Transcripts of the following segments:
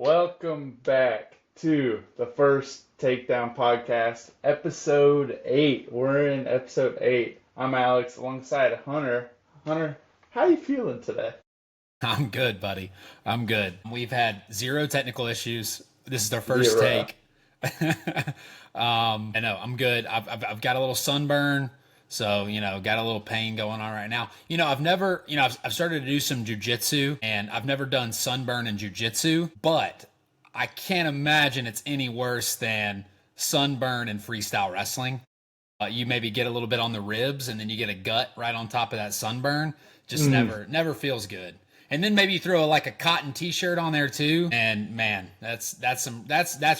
Welcome back to the first Takedown podcast, episode 8. We're in episode 8. I'm Alex alongside Hunter. Hunter, how you feeling today? I'm good, buddy. I'm good. We've had zero technical issues. This is our first Zero. take. I know I'm good. I've got a little sunburn, so got a little pain going on right now. I've never, I've started to do some jujitsu, and I've never done sunburn in jujitsu, but I can't imagine it's any worse than sunburn in freestyle wrestling. You maybe get a little bit on the ribs, and then you get a gut right on top of that sunburn. Just Mm. never feels good. And then maybe you throw like a cotton T-shirt on there too, and man, that's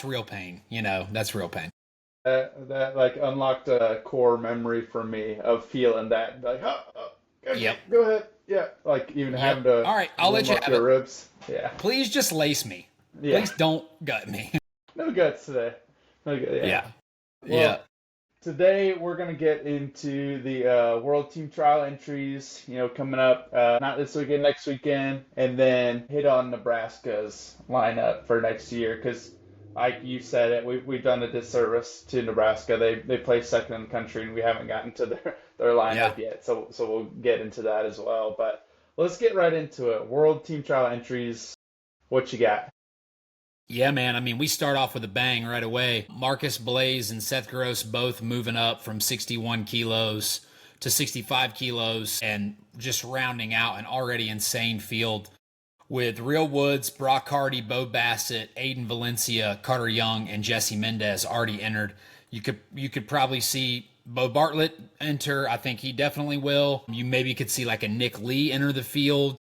real pain. That's real pain. That like unlocked a core memory for me of feeling that. Like, okay, Yep. go ahead. Yeah, like even having Yep. to All right, I'll let warm you up have your it. ribs. Yeah. Please just lace me. Yeah. Please don't gut me. No guts today. No guts. Yeah. Yeah. Well, Yeah. today we're going to get into the World Team Trial entries, coming up, not this weekend, next weekend, and then hit on Nebraska's lineup for next year because, like you said it, we've done a disservice to Nebraska. They play second in the country, and we haven't gotten to their Yeah. lineup yet, so we'll get into that as well. But let's get right into it. World Team Trial entries, what you got? Yeah, man. I mean, we start off with a bang right away. Marcus Blaze and Seth Gross both moving up from 61 kilos to 65 kilos and just rounding out an already insane field with Real Woods, Brock Hardy, Bo Bassett, Aiden Valencia, Carter Young, and Jesse Mendez already entered. You could probably see Bo Bartlett enter. I think he definitely will. You maybe could see like a Nick Lee enter the field.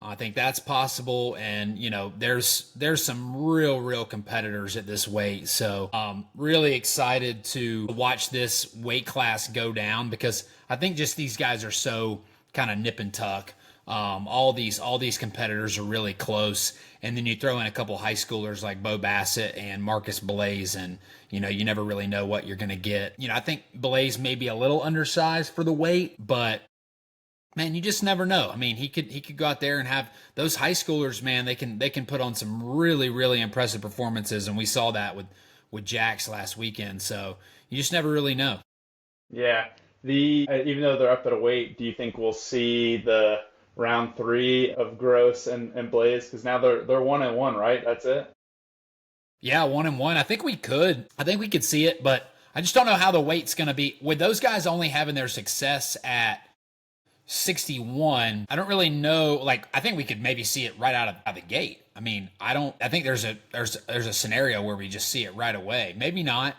I think that's possible, and there's some real competitors at this weight. So really excited to watch this weight class go down because I think just these guys are so kind of nip and tuck. All these competitors are really close, and then you throw in a couple high schoolers like Bo Bassett and Marcus Blaze, and you never really know what you're going to get. I think Blaze may be a little undersized for the weight, but man, you just never know. I mean, he could go out there and have those high schoolers, man. They can put on some really impressive performances, and we saw that with Jax last weekend. So you just never really know. Yeah, the even though they're up at a weight, do you think we'll see the round three of Gross and Blaze? Because now they're 1-1, right? That's it. Yeah, 1-1. I think we could. I think we could see it, but I just don't know how the weight's going to be with those guys only having their success at 61. I don't really know. Like, I think we could maybe see it right out of the gate. I mean, I don't. I think there's a scenario where we just see it right away. Maybe not,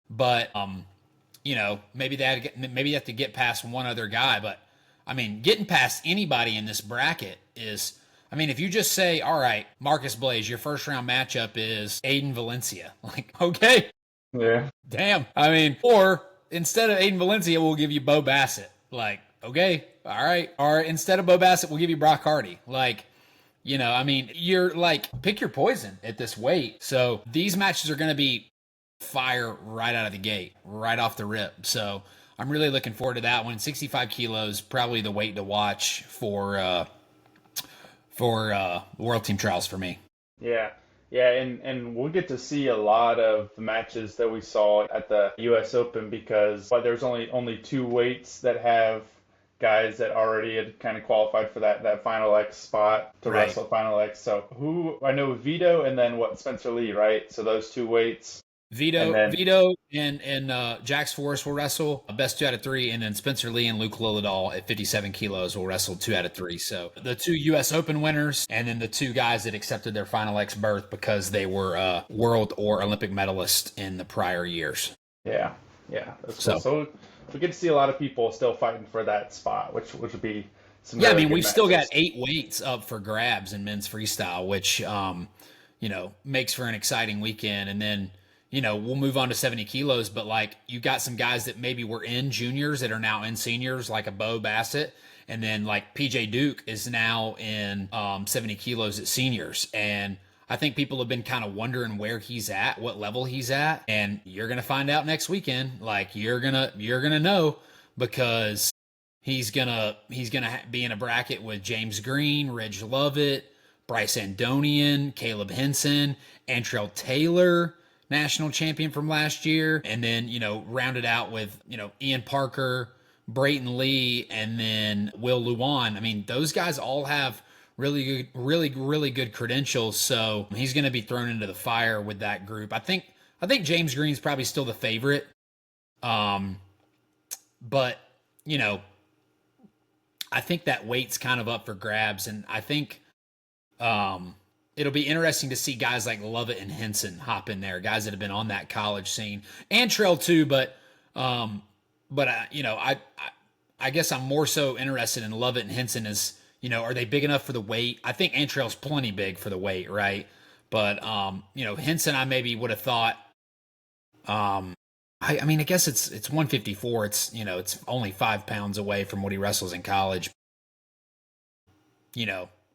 but maybe maybe you have to get past one other guy. But I mean, getting past anybody in this bracket is. I mean, if you just say, all right, Marcus Blaze, your first round matchup is Aiden Valencia. Like, okay, Yeah. damn. I mean, or instead of Aiden Valencia, we'll give you Bo Bassett. Like, okay, all right. Or instead of Bo Bassett, we'll give you Brock Hardy. Like, I mean, you're like, pick your poison at this weight. So these matches are going to be fire right out of the gate, right off the rip. So I'm really looking forward to that one. 65 kilos, probably the weight to watch for World Team Trials for me. Yeah. Yeah, and we'll get to see a lot of the matches that we saw at the U.S. Open because there's only two weights that have guys that already had kind of qualified for that Final X spot to Right. wrestle Final X. So who I know Vito and then Spencer Lee, right? So those two weights, and then Vito and Jax Forrest will wrestle best 2 out of 3, and then Spencer Lee and Luke Lillidahl at 57 kilos will wrestle 2 out of 3. So the two U.S. Open winners, and then the two guys that accepted their Final X berth because they were world or Olympic medalists in the prior years. yeah, that's cool. So we get to see a lot of people still fighting for that spot, which would be some Yeah, I really mean, good we've still got matches. 8 weights up for grabs in men's freestyle, which makes for an exciting weekend. And then we'll move on to 70 kilos, but like you got some guys that maybe were in juniors that are now in seniors, like a Bo Bassett. And then like PJ Duke is now in 70 kilos at seniors. And I think people have been kind of wondering where he's at, what level he's at. And you're going to find out next weekend. Like you're going to know because he's gonna be in a bracket with James Green, Reg Lovett, Bryce Andonian, Caleb Henson, Antrell Taylor, national champion from last year, and then, rounded out with, Ian Parker, Brayton Lee, and then Will Luan. I mean, those guys all have really good credentials, so he's going to be thrown into the fire with that group. I think James Green's probably still the favorite. But, I think that weight's kind of up for grabs, and I think it'll be interesting to see guys like Lovett and Henson hop in there, guys that have been on that college scene, and Trell too. But I guess I'm more so interested in Lovett and Henson as, are they big enough for the weight? I think Antrell's plenty big for the weight, right? But Henson, I maybe would have thought. I mean, I guess it's 154. It's only 5 pounds away from what he wrestles in college.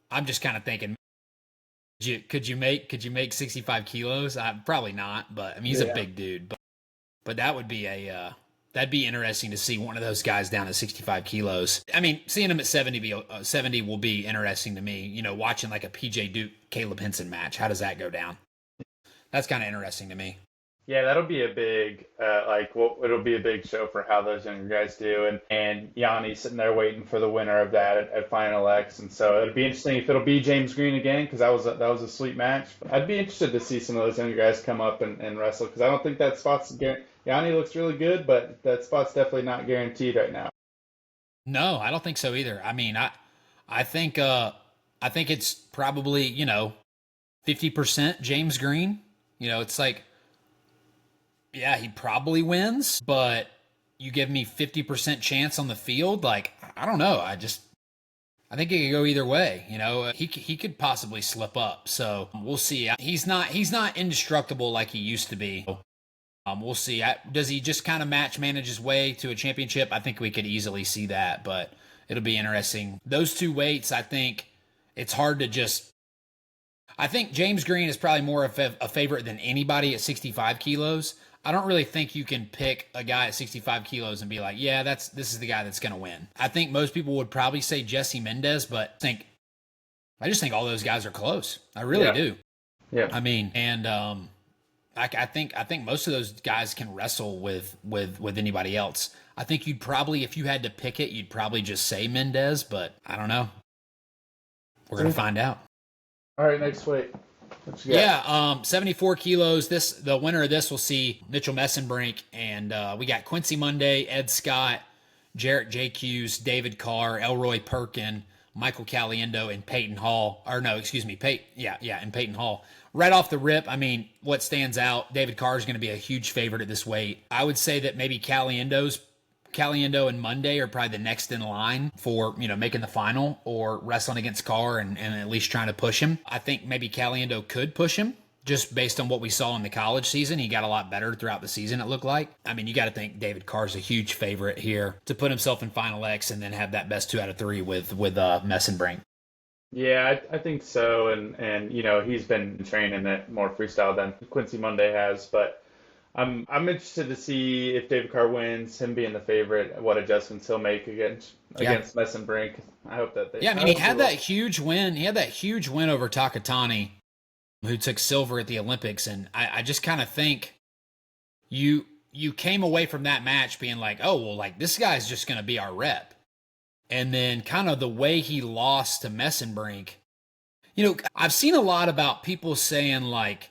I'm just kind of thinking, could you make 65 kilos? Probably not, but I mean, he's a big dude. But that would be that'd be interesting to see one of those guys down to 65 kilos. I mean, seeing him at 70 will be interesting to me. Watching like a PJ Duke Caleb Henson match. How does that go down? That's kind of interesting to me. Yeah, that'll be a big, it'll be a big show for how those younger guys do. And Yanni's sitting there waiting for the winner of that at Final X. And so it'll be interesting if it'll be James Green again, because that was a sweet match. I'd be interested to see some of those younger guys come up and wrestle, because I don't think that spot's Yanni looks really good, but that spot's definitely not guaranteed right now. No, I don't think so either. I mean, I think it's probably, 50% James Green. It's like, yeah, he probably wins, but you give me 50% chance on the field. Like, I don't know. I think it could go either way. He could possibly slip up. So we'll see. He's not indestructible like he used to be. We'll see. Does he just kind of manage his way to a championship? I think we could easily see that, but it'll be interesting. Those two weights, I think it's hard to just. I think James Green is probably more of a favorite than anybody at 65 kilos. I don't really think you can pick a guy at 65 kilos and be like, yeah, this is the guy that's going to win. I think most people would probably say Jesse Mendez, but I just think all those guys are close. I really do. Yeah. I mean, and I think most of those guys can wrestle with anybody else. I think you'd probably, if you had to pick it, you'd probably just say Mendez, but I don't know. We're going to find out. All right, next weight. What you got? Yeah, 74 kilos. The winner of this will see Mitchell Messenbrink, and we got Quincy Monday, Ed Scott, Jarrett JQs, David Carr, Elroy Perkin, Michael Caliendo, and Peyton Hall. Or no, excuse me, and Peyton Hall. Right off the rip, I mean, what stands out, David Carr is going to be a huge favorite at this weight. I would say that maybe Caliendo and Monday are probably the next in line for, making the final or wrestling against Carr and at least trying to push him. I think maybe Caliendo could push him just based on what we saw in the college season. He got a lot better throughout the season, it looked like. I mean, you got to think David Carr's a huge favorite here to put himself in Final X and then have that best 2 out of 3 with Messenbrink. Yeah, I think so. And he's been training it more freestyle than Quincy Monday has, but I'm interested to see if David Carr wins, him being the favorite, what adjustments he'll make against Messenbrink. I hope that I mean, he had that huge win. He had that huge win over Takatani, who took silver at the Olympics, and I just kind of think you came away from that match being like, oh, well, like, this guy's just going to be our rep. And then kind of the way he lost to Messenbrink, I've seen a lot about people saying, like,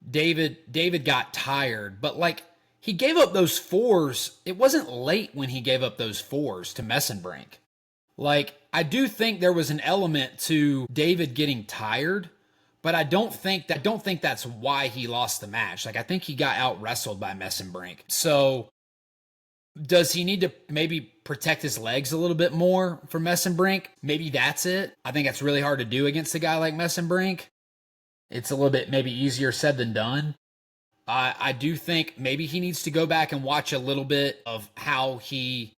David got tired, but like he gave up those 4s. It wasn't late when he gave up those 4s to Messenbrink. Like, I do think there was an element to David getting tired, but I don't think that's why he lost the match. Like, I think he got out wrestled by Messenbrink. So does he need to maybe protect his legs a little bit more for Messenbrink? Maybe that's it. I think that's really hard to do against a guy like Messenbrink. It's a little bit maybe easier said than done. I do think maybe he needs to go back and watch a little bit of how he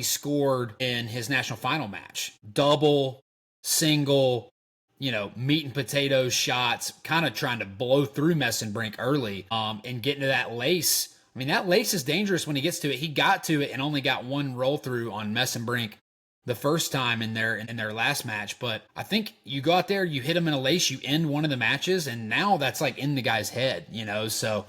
scored in his national final match. Double, single, meat and potatoes shots, kind of trying to blow through Messenbrink early and get into that lace. I mean, that lace is dangerous when he gets to it. He got to it and only got 1 roll through on Messenbrink the first time in their last match. But I think you go out there, you hit him in a lace, you end one of the matches, and now that's like in the guy's head, you know. So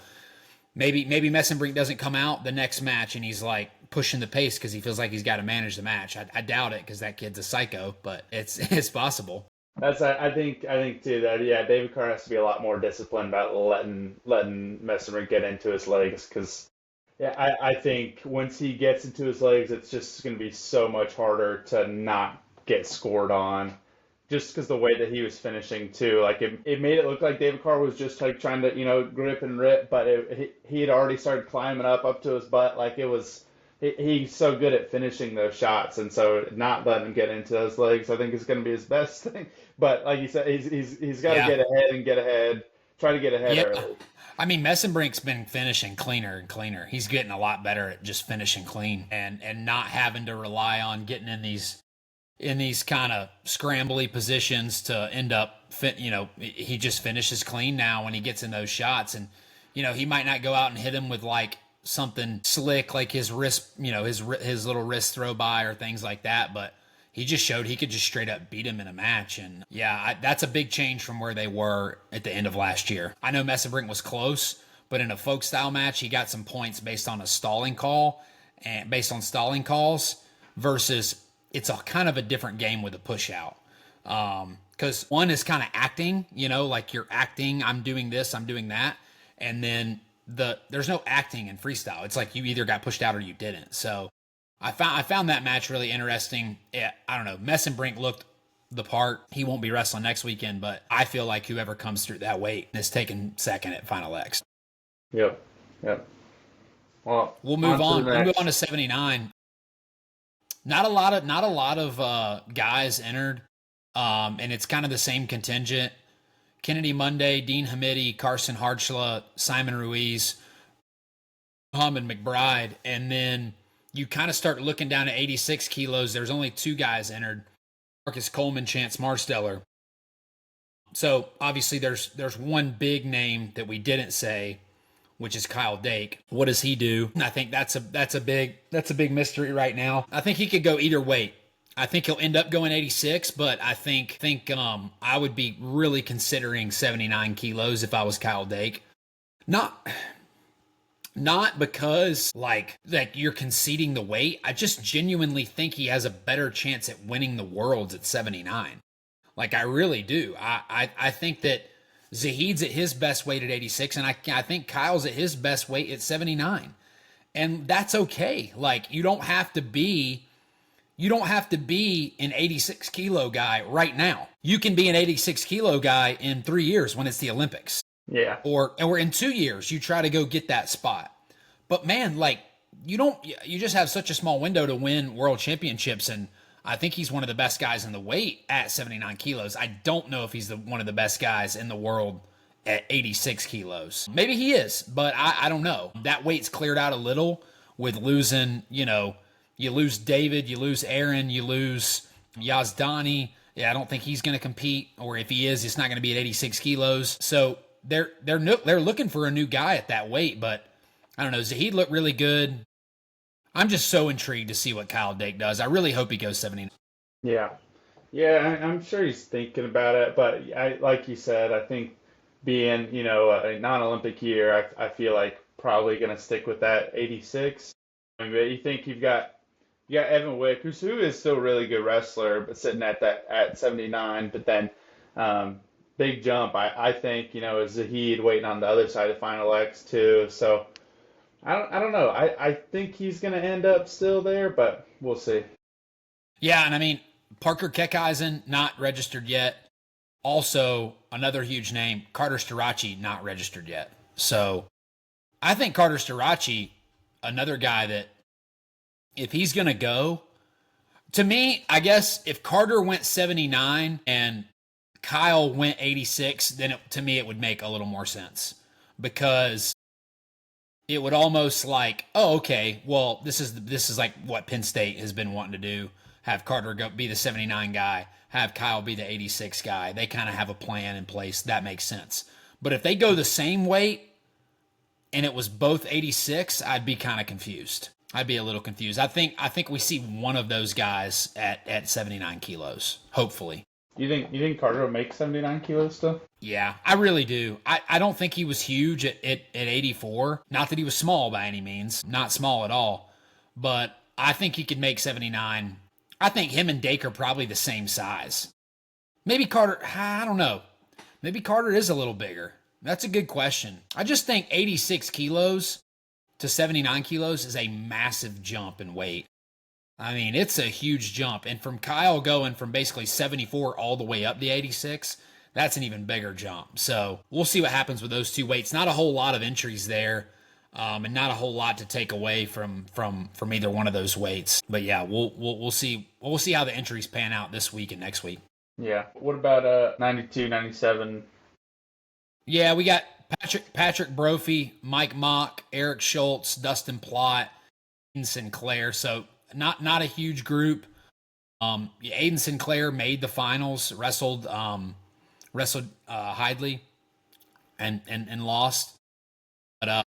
maybe Messenbrink doesn't come out the next match and he's like pushing the pace because he feels like he's got to manage the match. I doubt it because that kid's a psycho, but it's possible. That's I think too that yeah, David Carr has to be a lot more disciplined about letting Messemer get into his legs because yeah, I think once he gets into his legs, it's just going to be so much harder to not get scored on. Just because the way that he was finishing too, like it made it look like David Carr was just like trying to grip and rip, but he had already started climbing up to his butt. Like it was he's so good at finishing those shots, and so not letting him get into those legs, I think is going to be his best thing. But like you said, he's got to get ahead and get ahead, try to get ahead early. I mean, Messenbrink's been finishing cleaner and cleaner. He's getting a lot better at just finishing clean and not having to rely on getting in these kind of scrambly positions to end up he just finishes clean now when he gets in those shots. And he might not go out and hit him with like something slick like his wrist, his little wrist throw by or things like that, but he just showed he could just straight up beat him in a match. And yeah, that's a big change from where they were at the end of last year. I know Messenbrink was close, but in a folk style match, he got some points based on a stalling call and based on stalling calls versus it's a kind of a different game with a push out. Because one is kind of acting, like you're acting, I'm doing this, I'm doing that. And then there's no acting in freestyle. It's like you either got pushed out or you didn't. So I found that match really interesting. I don't know. Messenbrink looked the part. He won't be wrestling next weekend, but I feel like whoever comes through that weight is taking second at Final X. Yep. Well, we'll move on. We'll move on to 79. Not a lot of guys entered, and it's kind of the same contingent. Kennedy Monday, Dean Hamidi, Carson Harchla, Simon Ruiz, Muhammad McBride, and then you kind of start looking down at 86 kilos. There's only two guys entered, Marcus Coleman, Chance Marsteller. So obviously there's one big name that we didn't say, which is Kyle Dake. What does he do? I think that's a big mystery right now. I think he could go either way. I think he'll end up going 86, but I think I would be really considering 79 kilos if I was Kyle Dake. Not because like you're conceding the weight. I just genuinely think he has a better chance at winning the Worlds at 79. Like I really do. I think that Zahid's at his best weight at 86, and I think Kyle's at his best weight at 79. And that's okay. Like you don't have to be an 86 kilo guy right now. You can be an 86 kilo guy in 3 years when it's the Olympics. Yeah. Or in 2 years, you try to go get that spot. But man, like you just have such a small window to win world championships. And I think he's one of the best guys in the weight at 79 kilos. I don't know if he's one of the best guys in the world at 86 kilos. Maybe he is, but I don't know. That weight's cleared out a little with losing, you lose David, you lose Aaron, you lose Yazdani. Yeah, I don't think he's going to compete, or if he is, it's not going to be at 86 kilos. So they're looking for a new guy at that weight, but I don't know. Zahid looked really good. I'm just so intrigued to see what Kyle Dake does. I really hope he goes 79. Yeah, I'm sure he's thinking about it, but like you said, I think being a non-Olympic year, I feel like probably going to stick with that 86. I mean, but you think you got Evan Wick, who is still a really good wrestler, but sitting at 79. But then big jump, I think is Zahid waiting on the other side of Final X too. So I don't know. I think he's going to end up still there, but we'll see. Yeah, and I mean Parker Keckeisen not registered yet. Also another huge name, Carter Starachi not registered yet. So I think Carter Starachi, another guy that if he's going to go, to me, I guess if Carter went 79 and Kyle went 86, then to me it would make a little more sense because it would almost like, oh, okay, well, this is like what Penn State has been wanting to do. Have Carter be the 79 guy, have Kyle be the 86 guy. They kind of have a plan in place. That makes sense. But if they go the same weight and it was both 86, I'd be kind of confused. I'd be a little confused. I think we see one of those guys at 79 kilos, hopefully. You think Carter will make 79 kilos still? Yeah, I really do. I don't think he was huge at 84. Not that he was small by any means, not small at all. But I think he could make 79. I think him and Dake are probably the same size. Maybe Carter, I don't know. Maybe Carter is a little bigger. That's a good question. I just think 86 kilos to 79 kilos is a massive jump in weight. I mean, it's a huge jump. And from Kyle going from basically 74 all the way up to 86, that's an even bigger jump. So we'll see what happens with those two weights. Not a whole lot of entries there, and not a whole lot to take away from either one of those weights. But yeah, we'll see how the entries pan out this week and next week. Yeah. What about 92, 97? Yeah, we got Patrick Brophy, Mike Mock, Eric Schultz, Dustin Plott, and Sinclair. So not a huge group. Aiden Sinclair made the finals, wrestled Hidley and lost. But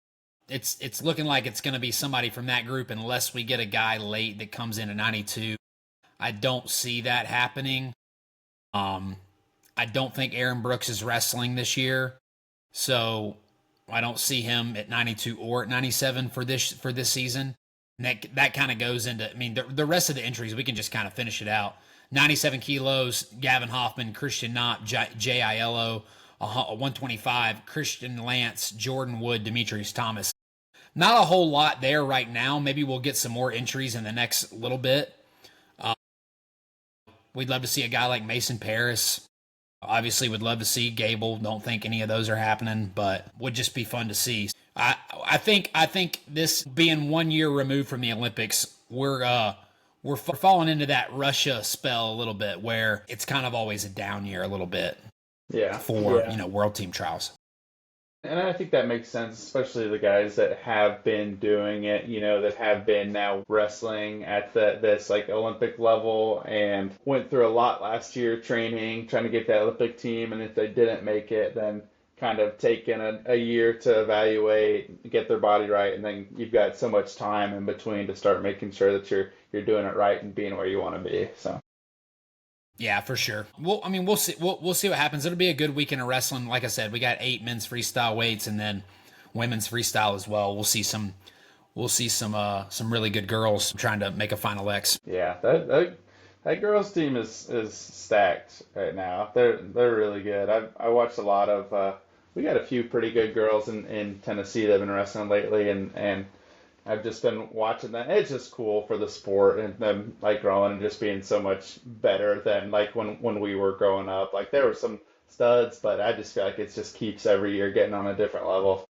it's looking like it's going to be somebody from that group unless we get a guy late that comes in at 92. I don't see that happening. I don't think Aaron Brooks is wrestling this year, so I don't see him at 92 or at 97 for this season. And that kind of goes into, I mean, the rest of the entries, we can just kind of finish it out. 97 kilos, Gavin Hoffman, Christian Knott, Jay Aiello, 125, Christian Lance, Jordan Wood, Demetrius Thomas. Not a whole lot there right now. Maybe we'll get some more entries in the next little bit. We'd love to see a guy like Mason Paris. Obviously, would love to see Gable. Don't think any of those are happening, but would just be fun to see. I think this being 1 year removed from the Olympics, we're falling into that Russia spell a little bit, where it's kind of always a down year a little bit. Yeah. For world team trials. And I think that makes sense, especially the guys that have been doing it, that have been now wrestling at this like Olympic level and went through a lot last year training, trying to get that Olympic team. And if they didn't make it, then kind of taking a year to evaluate, get their body right. And then you've got so much time in between to start making sure that you're doing it right and being where you want to be. So. Yeah, for sure. Well, I mean, we'll see. We'll see what happens. It'll be a good weekend of wrestling. Like I said, we got 8 men's freestyle weights and then women's freestyle as well. We'll see some really good girls trying to make a final X. Yeah, that girls team is stacked right now. They're really good. I watched a lot of. We got a few pretty good girls in Tennessee that have been wrestling lately, and I've just been watching that. It's just cool for the sport and them like growing and just being so much better than like when we were growing up. Like there were some studs, but I just feel like it just keeps every year getting on a different level.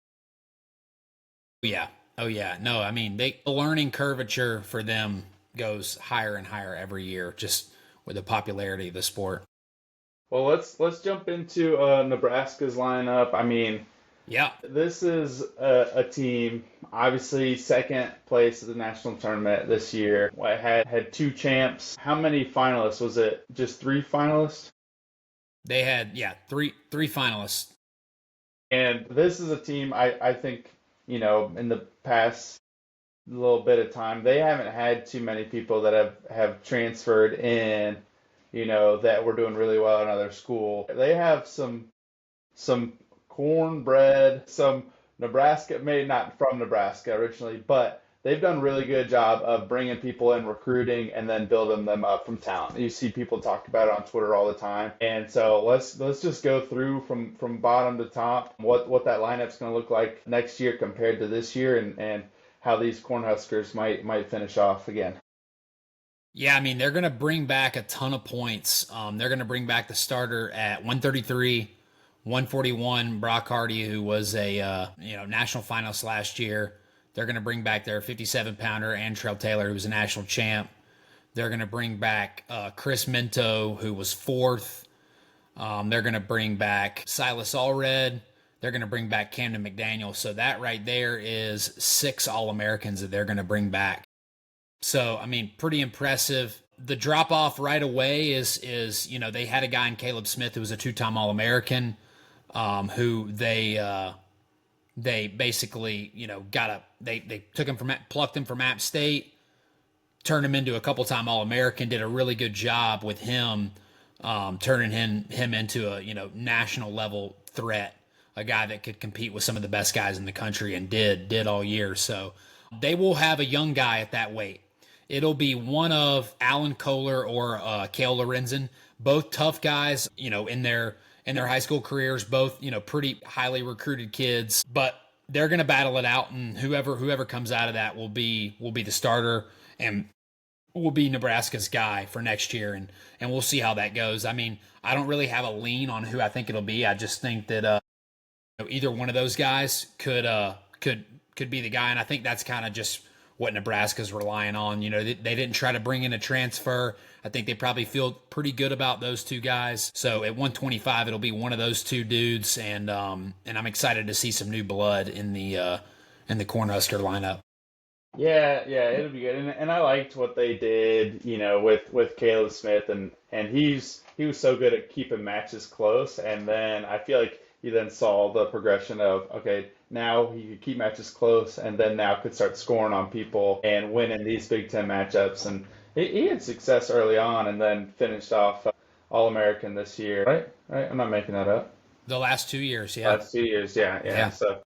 Yeah. Oh yeah. No, I mean the learning curvature for them goes higher and higher every year, just with the popularity of the sport. Well, let's jump into Nebraska's lineup. I mean. Yeah. This is a team, obviously second place at the national tournament this year. I had 2 champs. How many finalists? Was it just 3 finalists? They had, three finalists. And this is a team I think, in the past little bit of time, they haven't had too many people that have transferred in, that were doing really well in other school. They have some cornbread, some Nebraska, maybe not from Nebraska originally, but they've done a really good job of bringing people in, recruiting, and then building them up from talent. You see people talk about it on Twitter all the time. And so let's just go through from bottom to top what that lineup's going to look like next year compared to this year and how these Cornhuskers might finish off again. Yeah, I mean, they're going to bring back a ton of points. They're going to bring back the starter at 133, 141, Brock Hardy, who was a national finalist last year. They're going to bring back their 57-pounder, Antrell Taylor, who was a national champ. They're going to bring back Chris Minto, who was 4th. They're going to bring back Silas Allred. They're going to bring back Camden McDaniel. So that right there is 6 All-Americans that they're going to bring back. So, I mean, pretty impressive. The drop-off right away is they had a guy in Caleb Smith who was a 2-time All-American, who they They basically, they took him plucked him from App State, turned him into a couple-time All-American, did a really good job with him, turning him into a national level threat, a guy that could compete with some of the best guys in the country, and did all year. So they will have a young guy at that weight. It'll be one of Alan Kohler or Cale Lorenzen, both tough guys, in their high school careers, both pretty highly recruited kids, but they're going to battle it out, and whoever comes out of that will be the starter and will be Nebraska's guy for next year, and we'll see how that goes. I mean, I don't really have a lean on who I think it'll be. I just think that either one of those guys could be the guy, and I think that's kind of just what Nebraska's relying on. They didn't try to bring in a transfer. I think they probably feel pretty good about those two guys. So at 125, it'll be one of those two dudes, and I'm excited to see some new blood in the Cornhusker lineup. Yeah, it'll be good. And I liked what they did, with Caleb Smith, and he was so good at keeping matches close. And then I feel like you then saw the progression of, okay, now he could keep matches close, and then now could start scoring on people and winning these Big Ten matchups. And he had success early on, and then finished off All-American this year, right? Right? I'm not making that up. The last 2 years, yeah. Last 2 years, yeah. So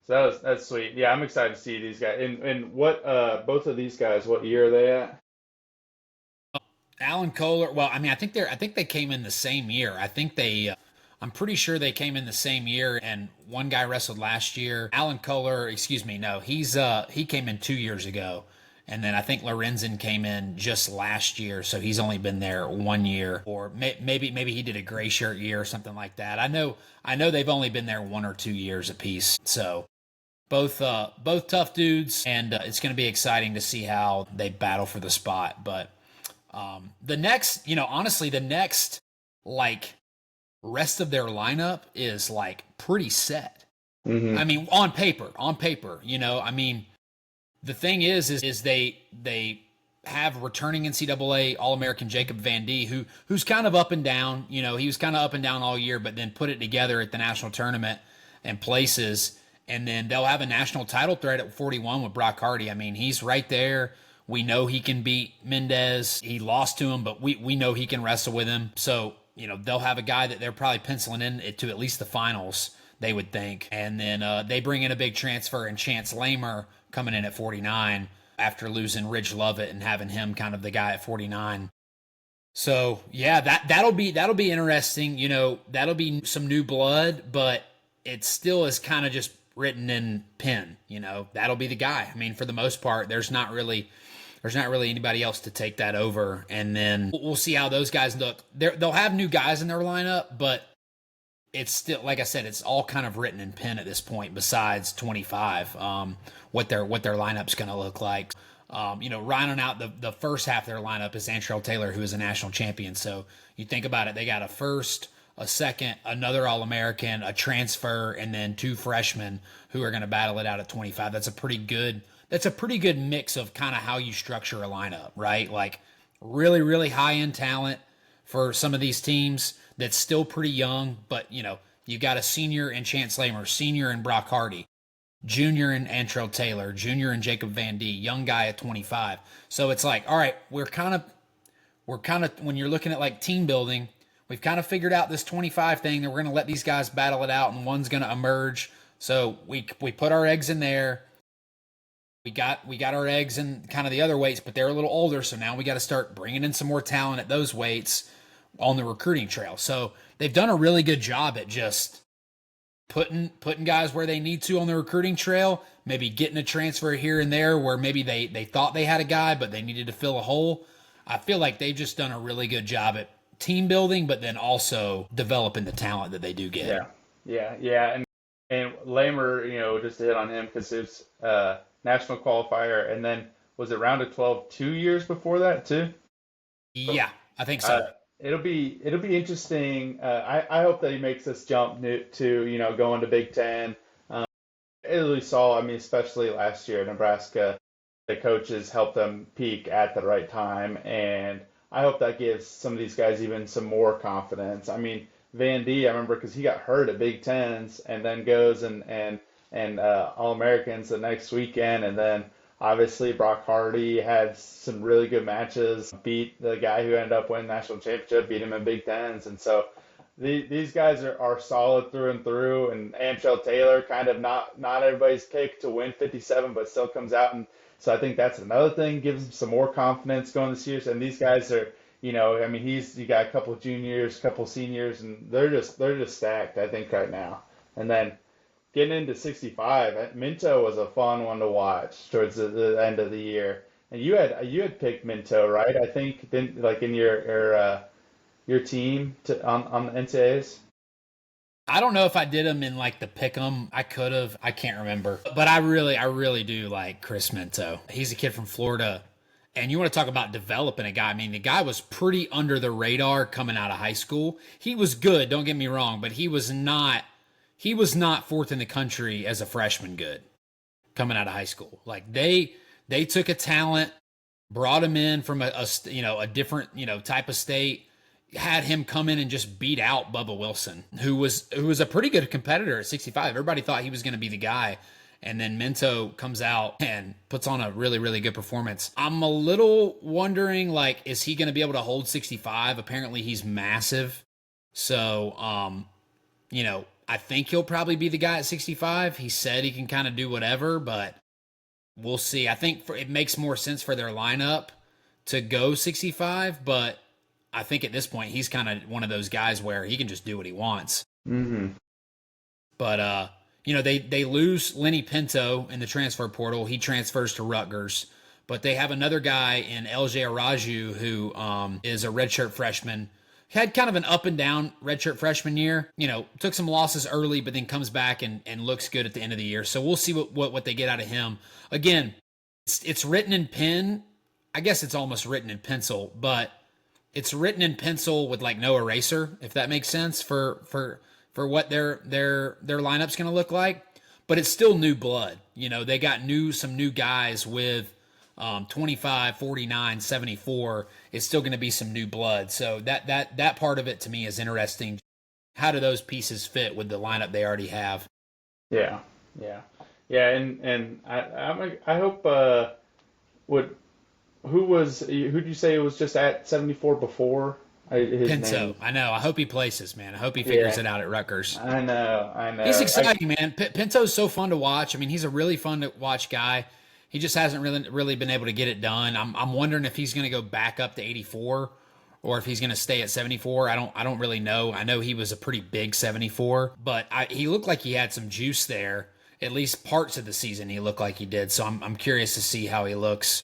that's sweet. Yeah, I'm excited to see these guys. And what both of these guys, what year are they at? Alan Kohler. Well, I mean, I think they came in the same year. I'm pretty sure they came in the same year, and one guy wrestled last year. Alan Kohler, excuse me, no, he came in 2 years ago, and then I think Lorenzen came in just last year, so he's only been there 1 year, or maybe he did a gray shirt year or something like that. I know they've only been there 1 or 2 years apiece, so both tough dudes, and it's going to be exciting to see how they battle for the spot. But the next, honestly, like rest of their lineup is like pretty set. Mm-hmm. I mean, on paper, I mean, the thing is they have returning NCAA All-American Jacob Van D, who's kind of up and down. He was kind of up and down all year, but then put it together at the national tournament and places. And then they'll have a national title threat at 41 with Brock Hardy. I mean, he's right there. We know he can beat Mendez. He lost to him, but we know he can wrestle with him. So, they'll have a guy that they're probably penciling in to at least the finals, they would think. And then they bring in a big transfer and Chance Lamer coming in at 49 after losing Ridge Lovett and having him kind of the guy at 49. So, yeah, that'll be interesting. That'll be some new blood, but it still is kind of just written in pen. That'll be the guy. I mean, for the most part, there's not really anybody else to take that over. And then we'll see how those guys look. They'll have new guys in their lineup, but it's still, like I said, it's all kind of written in pen at this point, besides 25, what their lineup's going to look like. Rounding out the first half of their lineup is Antrell Taylor, who is a national champion. So you think about it, they got a first, a second, another All-American, a transfer, and then 2 freshmen who are going to battle it out at 25. That's a pretty good mix of kind of how you structure a lineup, right? Like really, really high-end talent for some of these teams that's still pretty young, but, you got a senior in Chance Lamer, senior in Brock Hardy, junior in Antrell Taylor, junior in Jacob Van D, young guy at 25. So it's like, all right, we're kind of, when you're looking at like team building, we've kind of figured out this 25 thing that we're going to let these guys battle it out, and one's going to emerge. So we put our eggs in there. We got our eggs in kind of the other weights, but they're a little older, so now we got to start bringing in some more talent at those weights on the recruiting trail. So they've done a really good job at just putting guys where they need to on the recruiting trail, maybe getting a transfer here and there where maybe they thought they had a guy, but they needed to fill a hole. I feel like they've just done a really good job at team building, but then also developing the talent that they do get. Yeah. And Lamer, just to hit on him, because it's national qualifier, and then was it round of 12 2 years before that too? Yeah, I think so. It'll be interesting. I hope that he makes this jump to going to Big Ten. Italy saw, I mean, especially last year, Nebraska, the coaches helped them peak at the right time, and I hope that gives some of these guys even some more confidence. I mean, Van D, I remember because he got hurt at Big Tens and then goes and and All-Americans the next weekend. And then obviously Brock Hardy had some really good matches, beat the guy who ended up winning the national championship, beat him in Big Tens. And so these guys are solid through and through. And Amshel Taylor, kind of not everybody's pick to win 57, but still comes out. And so I think that's another thing, gives him some more confidence going this year. And these guys are, I mean, you got a couple of juniors, a couple of seniors, and they're just stacked, I think, right now. And then getting into 65, Minto was a fun one to watch towards the end of the year. And you had picked Minto, right? I think like in your team on the NCAAs. I don't know if I did him in like the pick 'em. I could have. I can't remember. But I really do like Chris Minto. He's a kid from Florida. And you want to talk about developing a guy. I mean, the guy was pretty under the radar coming out of high school. He was good, don't get me wrong, but he was not fourth in the country as a freshman good coming out of high school. Like they took a talent, brought him in from a different, type of state, had him come in and just beat out Bubba Wilson, who was a pretty good competitor at 65. Everybody thought he was going to be the guy. And then Minto comes out and puts on a really, really good performance. I'm a little wondering, like, is he going to be able to hold 65? Apparently he's massive. So, I think he'll probably be the guy at 65. He said he can kind of do whatever, but we'll see. I think it makes more sense for their lineup to go 65, but I think at this point he's kind of one of those guys where he can just do what he wants. Mm-hmm. But, they lose Lenny Pinto in the transfer portal. He transfers to Rutgers. But they have another guy in LJ Araju who is a redshirt freshman. Had kind of an up and down redshirt freshman year. Took some losses early, but then comes back and looks good at the end of the year. So we'll see what they get out of him. Again, it's written in pen. I guess it's almost written in pencil, but it's written in pencil with like no eraser, if that makes sense for what their lineup's going to look like, but it's still new blood. They got some new guys with 25, 49, 74. It's still going to be some new blood. So that part of it to me is interesting. How do those pieces fit with the lineup they already have? Yeah. And I hope who'd you say was just at 74 before? Pinto. Name. I know. I hope he places, man. I hope he figures it out at Rutgers. I know. He's exciting, man. Pinto's so fun to watch. I mean, he's a really fun to watch guy. He just hasn't really been able to get it done. I'm wondering if he's going to go back up to 84 or if he's going to stay at 74. I don't really know. I know he was a pretty big 74, but he looked like he had some juice there. At least parts of the season he looked like he did. So I'm curious to see how he looks,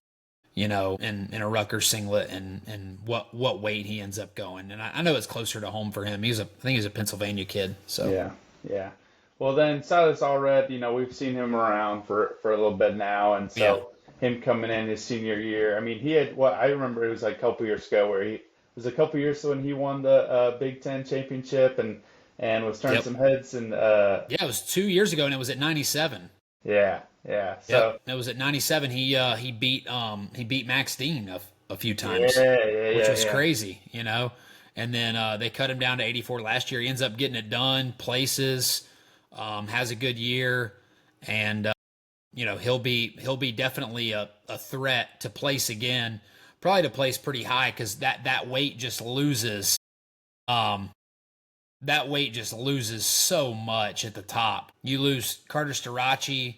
in a Rutgers singlet and what weight he ends up going. And I know it's closer to home for him. I think he's a Pennsylvania kid. So yeah. Well, then Silas Allred, we've seen him around for a little bit now, and so him coming in his senior year. I mean, he had I remember it was like a couple years ago where it was a couple years when he won the Big Ten championship and was turning some heads. And it was 2 years ago, and it was at 97. Yeah. So it was at 97. He beat Max Dean a few times, which was crazy, And then they cut him down to 84 last year. He ends up getting it done, places, has a good year, and he'll be definitely a threat to place again, probably to place pretty high because that weight just loses. That weight just loses so much at the top. You lose Carter Starachi,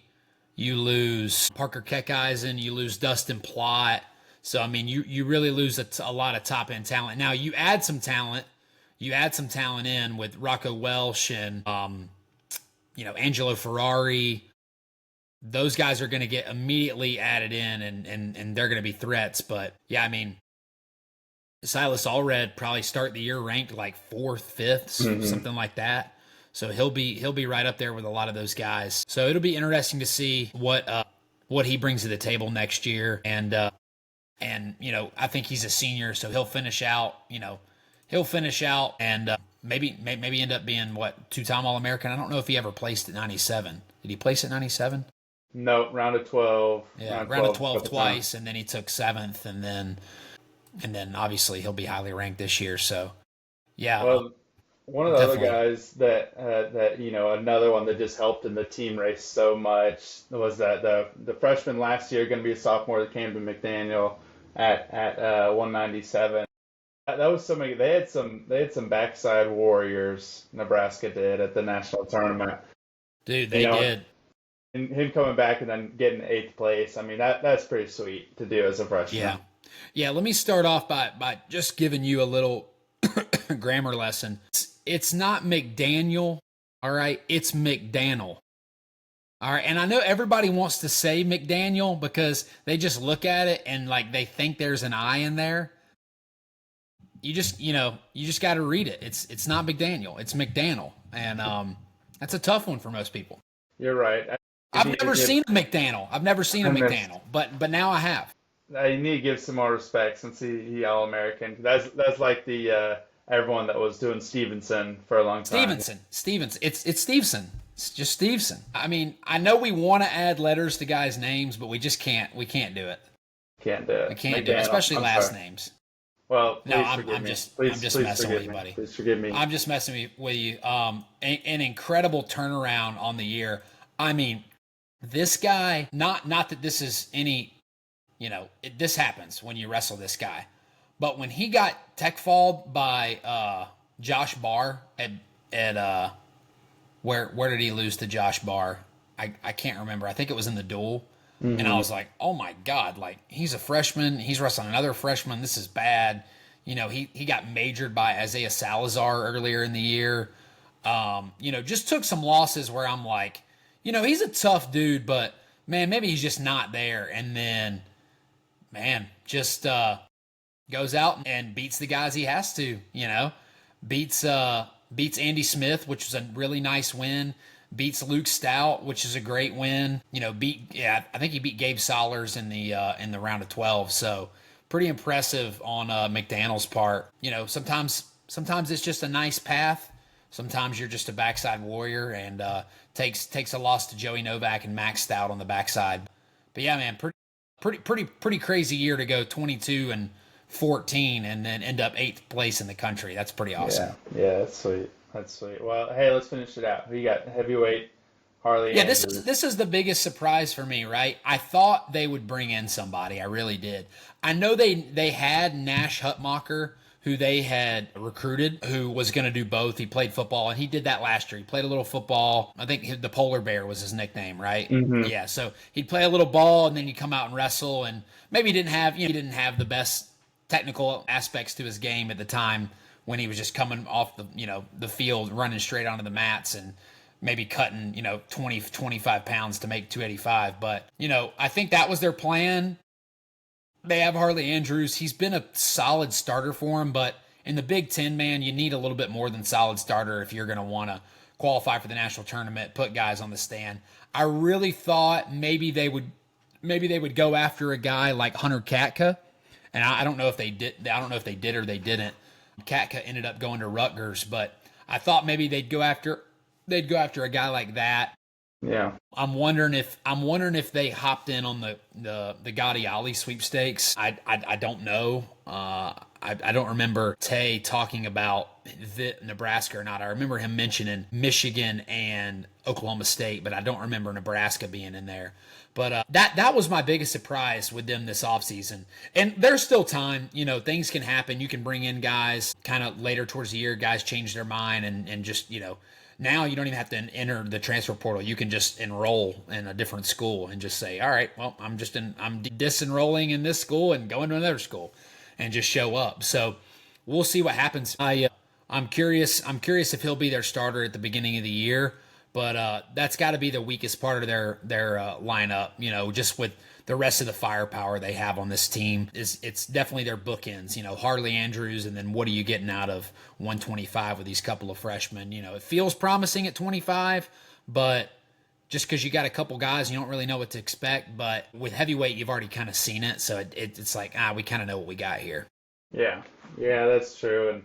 you lose Parker Keckeisen, you lose Dustin Plott. So, I mean, you really lose a lot of top-end talent. Now, you add some talent in with Rocco Welsh and, Angelo Ferrari. Those guys are going to get immediately added in, and they're going to be threats. But, yeah, I mean, Silas Allred probably start the year ranked like 4th, 5th, something like that. So he'll be right up there with a lot of those guys. So it'll be interesting to see what he brings to the table next year. And I think he's a senior, so he'll finish out. And maybe end up being 2-time All-American. I don't know if he ever placed at 97. Did he place at 97? No, round of 12. Yeah, round of 12 twice, and then he took 7th, and then obviously he'll be highly ranked this year. So, yeah. Well, One of the other Definitely. guys that another one that just helped in the team race so much was that the freshman last year, going to be a sophomore, that came to McDaniel at 197. That was something. They had some backside warriors. Nebraska did at the national tournament. Dude, You they know, did. and him coming back and then getting eighth place. I mean, that's pretty sweet to do as a Yeah. freshman. Yeah, let me start off by just giving you a little grammar lesson. It's not McDaniel, all right? It's McDaniel. All right, and I know everybody wants to say McDaniel because they just look at it and like they think there's an I in there. You just got to read it. It's not McDaniel. It's McDaniel, and that's a tough one for most people. You're right. I I've need to never give seen a McDaniel. I've never seen a I missed. McDaniel, but now I have. I need to give some more respect since he All American. That's like the everyone that was doing Stevenson for a long time. Stevenson. It's Stevenson. It's just Stevenson. I mean, I know we want to add letters to guys' names, but we just can't. We can't do it. Can't do We it. can't do it, McDaniel. especially I'm last sorry. names. Well, No, please I'm, forgive I'm me. just I'm Please, just please messing with forgive you, me. buddy. Please forgive me. I'm just messing with you. An incredible turnaround on the year. I mean, this guy. Not that this is any. This happens when you wrestle this guy, but when he got tech falled by Josh Barr at where did he lose to Josh Barr? I can't remember. I think it was in the duel. And I Hmm. was like, oh my God, like he's a freshman. He's wrestling another freshman. This is bad. He got majored by Isaiah Salazar earlier in the year. Just took some losses where I'm like, he's a tough dude, but man, maybe he's just not there. And then, man, just goes out and beats the guys he has to, beats beats Andy Smith, which was a really nice win. Beats Luke Stout, which is a great win. I think he beat Gabe Sollers in the round of 12. So pretty impressive on McDaniel's part. Sometimes it's just a nice path. Sometimes you're just a backside warrior and takes a loss to Joey Novak and Max Stout on the backside. But yeah, man, pretty crazy year to go 22 and 14 and then end up eighth place in the country. That's pretty awesome. Yeah, yeah, that's sweet. That's sweet. Well, hey, let's finish it out. Who you got? Heavyweight, Harley Yeah, this is Andrews. this is the biggest surprise for me, right? I thought they would bring in somebody. I really did. I know they had Nash Hutmacher, who they had recruited, who was going to do both. He played football, and he did that last year. He played a little football. I think the Polar Bear was his nickname, right? Hmm. Yeah. So he'd play a little ball, and then he'd come out and wrestle, and maybe he didn't have the best technical aspects to his game at the time when he was just coming off the field running straight onto the mats and maybe cutting 20 25 pounds to make 285. But I think that was their plan. They have Harley Andrews. He's been a solid starter for him, but in the Big Ten, man, you need a little bit more than solid starter if you're going to want to qualify for the national tournament, put guys on the stand. I really thought maybe they would go after a guy like Hunter Katka, and I don't know if they did. I don't know if they did or they didn't. Katka ended up going to Rutgers, but I thought maybe they'd go after a guy like that. Yeah. I'm wondering if they hopped in on the Gotti Ali sweepstakes. I don't know. I don't remember Tay talking about the Nebraska or not. I remember him mentioning Michigan and Oklahoma State, but I don't remember Nebraska being in there. But that was my biggest surprise with them this offseason. And there's still time. Things can happen. You can bring in guys kind of later towards the year. Guys change their mind and just, now you don't even have to enter the transfer portal. You can just enroll in a different school and just say, all right, well, I'm disenrolling in this school and going to another school and just show up. So we'll see what happens. I'm curious. I'm curious if he'll be their starter at the beginning of the year, but that's got to be the weakest part of their lineup. Just with the rest of the firepower they have on this team, it's definitely their bookends. Harley Andrews, and then what are you getting out of 125 with these couple of freshmen? It feels promising at 25, but just because you got a couple guys, you don't really know what to expect. But with heavyweight, you've already kind of seen it, so it's like we kind of know what we got here. Yeah. Yeah, that's true. And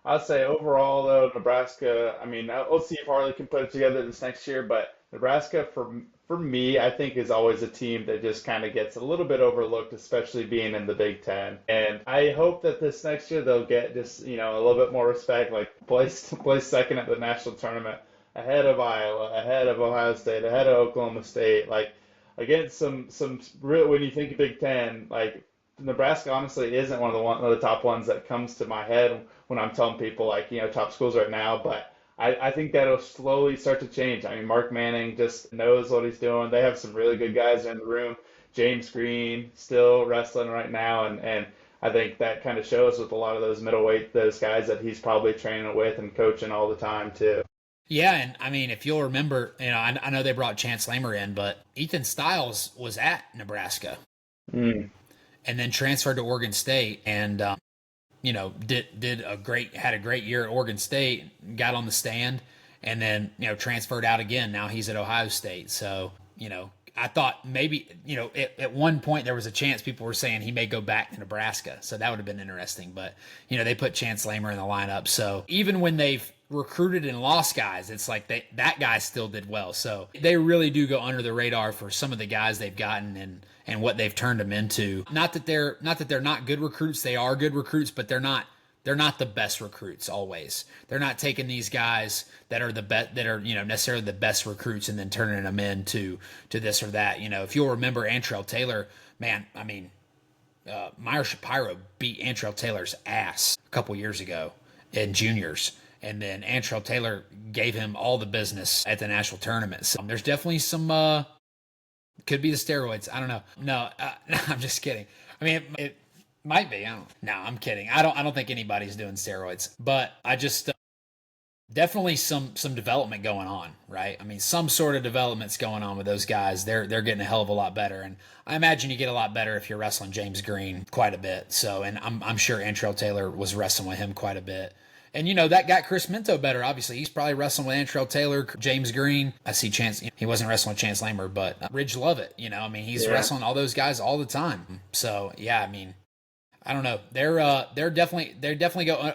I'd say overall, though, Nebraska. I mean, let's see if Harley can put it together this next year. But Nebraska, for me, I think is always a team that just kind of gets a little bit overlooked, especially being in the Big Ten. And I hope that this next year they'll get just, a little bit more respect, like place second at the national tournament, ahead of Iowa, ahead of Ohio State, ahead of Oklahoma State, like against some real, when you think of Big Ten, like Nebraska honestly isn't one of the top ones that comes to my head when I'm telling people like, top schools right now, but I think that'll slowly start to change. I mean, Mark Manning just knows what he's doing. They have some really good guys in the room. James Green still wrestling right now, and I think that kind of shows with a lot of those middleweight, those guys that he's probably training with and coaching all the time too. Yeah, and I mean, if you'll remember, I know they brought Chance Lamer in, but Ethan Stiles was at Nebraska and then transferred to Oregon State, and had a great year at Oregon State, got on the stand, and then transferred out again. Now he's at Ohio State. So I thought maybe at one point there was a chance people were saying he may go back to Nebraska. So that would have been interesting. But they put Chance Lamer in the lineup. So even when they've recruited and lost guys, it's like that guy still did well. So they really do go under the radar for some of the guys they've gotten and what they've turned them into. Not that they're not good recruits. They are good recruits, but they're not the best recruits always. They're not taking these guys that are necessarily the best recruits and then turning them into this or that. If you'll remember Antrell Taylor, man, I mean, Meyer Shapiro beat Antrell Taylor's ass a couple years ago in juniors. And then Antrell Taylor gave him all the business at the national tournament. So there's definitely some, could be the steroids. I don't know. No, I'm just kidding. I mean, it might be. No, I'm kidding. I don't think anybody's doing steroids, but I just definitely some development going on, right? I mean, some sort of development's going on with those guys. They're getting a hell of a lot better, and I imagine you get a lot better if you're wrestling James Green quite a bit. So, and I'm sure Antrell Taylor was wrestling with him quite a bit. And, that got Chris Minto better, obviously. He's probably wrestling with Antrell Taylor, James Green. I see Chance. He wasn't wrestling with Chance Lamer, but Ridge Lovett, I mean, he's wrestling all those guys all the time. So, yeah, I mean, I don't know. They're definitely go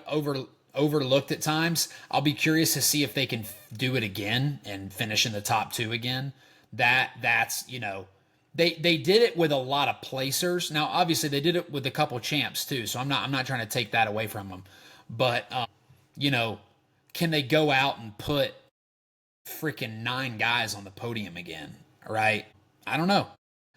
overlooked at times. I'll be curious to see if they can do it again and finish in the top 2 again. That's they did it with a lot of placers. Now, obviously, they did it with a couple champs too. So I'm not trying to take that away from them, but can they go out and put freaking 9 guys on the podium again? Right? I don't know.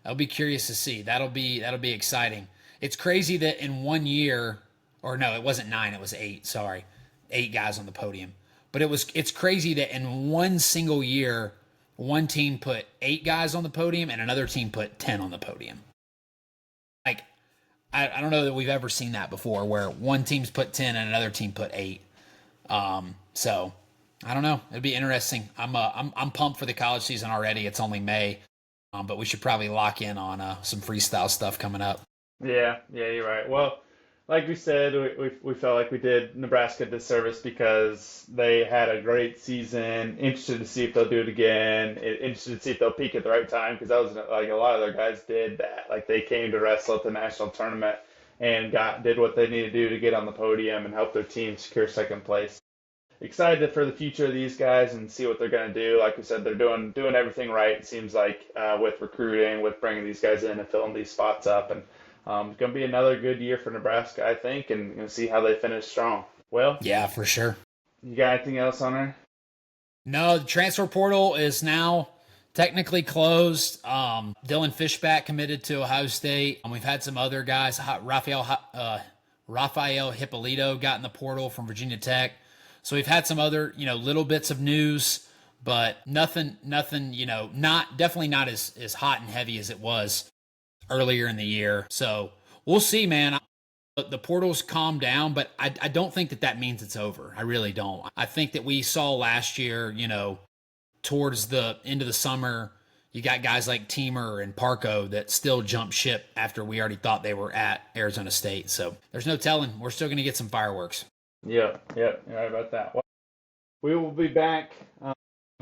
I'll be curious to see. That'll be exciting. It's crazy that in 1 year, or no, it wasn't 9, it was 8. Sorry, 8 guys on the podium. But it's crazy that in one single year, one team put 8 guys on the podium and another team put 10 on the podium. Like, I don't know that we've ever seen that before, where one team's put 10 and another team put 8. So I don't know. It'd be interesting. I'm pumped for the college season already. It's only May, but we should probably lock in on some freestyle stuff coming up. Yeah, you're right. Well, like we said, we felt like we did Nebraska a disservice because they had a great season. Interested to see if they'll do it again. Interested to see if they'll peak at the right time, because that was like a lot of their guys did that. Like they came to wrestle at the national tournament and did what they needed to do to get on the podium and help their team secure second place. Excited for the future of these guys and see what they're going to do. Like we said, they're doing everything right, it seems like, with recruiting, with bringing these guys in and filling these spots up. And it's going to be another good year for Nebraska, I think, and going to see how they finish strong. Well, yeah, for sure. You got anything else on there? No, the transfer portal is now technically closed. Dylan Fishback committed to Ohio State. We've had some other guys. Rafael Hippolito got in the portal from Virginia Tech. So we've had some other, little bits of news, but nothing, definitely not as hot and heavy as it was earlier in the year. So we'll see, man. The portal's calmed down, but I don't think that means it's over. I really don't. I think that we saw last year, towards the end of the summer, you got guys like Teamer and Parco that still jumped ship after we already thought they were at Arizona State. So there's no telling. We're still going to get some fireworks. Yep. You're right about that. Well, we will be back.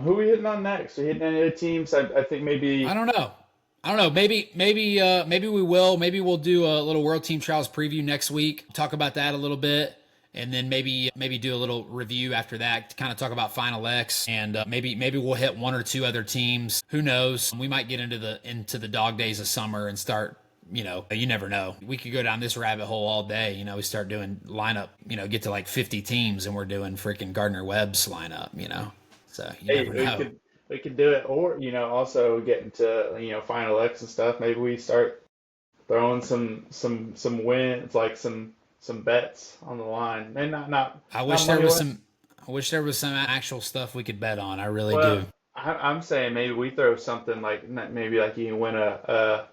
Who are we hitting on next? Are we hitting any other teams? I think maybe. I don't know. Maybe we will. Maybe we'll do a little World Team Trials preview next week. Talk about that a little bit, and then maybe do a little review after that to kind of talk about Final X, and maybe we'll hit one or two other teams. Who knows? We might get into the dog days of summer and start. You never know. We could go down this rabbit hole all day. We start doing lineup. Get to like 50 teams, and we're doing freaking Gardner Webb's lineup. So you never know. We could do it, or also get into Final X and stuff. Maybe we start throwing some wins, like some bets on the line. And not I wish not there money was wise. some. I wish there was some actual stuff we could bet on. I really Well, do. I'm saying maybe we throw something like maybe like you can win a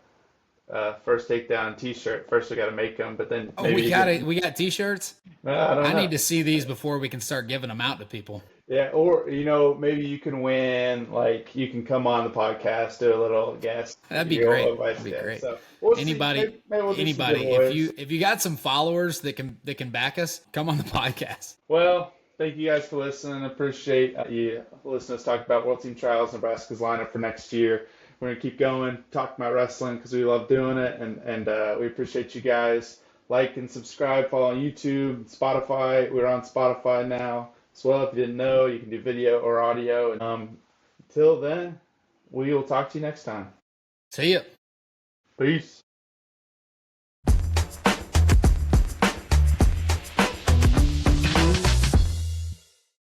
first takedown T-shirt. First we got to make them, but then Oh, maybe you can. we got T-shirts. I don't I know. need to see these before we can start giving them out to people. Yeah, or maybe you can win. Like you can come on the podcast, do a little guest, That'd be great. advice That'd be guest. great. So we'll see. Anybody, Maybe we'll do some anybody, giveaways. if you got some followers that can back us, come on the podcast. Well, thank you guys for listening. Appreciate you listening to us talk about World Team Trials, Nebraska's lineup for next year. We're going to keep going, talk about wrestling because we love doing it, and we appreciate you guys. Like and subscribe, follow on YouTube, Spotify. We're on Spotify now as well. If you didn't know, you can do video or audio. And until then, we will talk to you next time. See ya. Peace.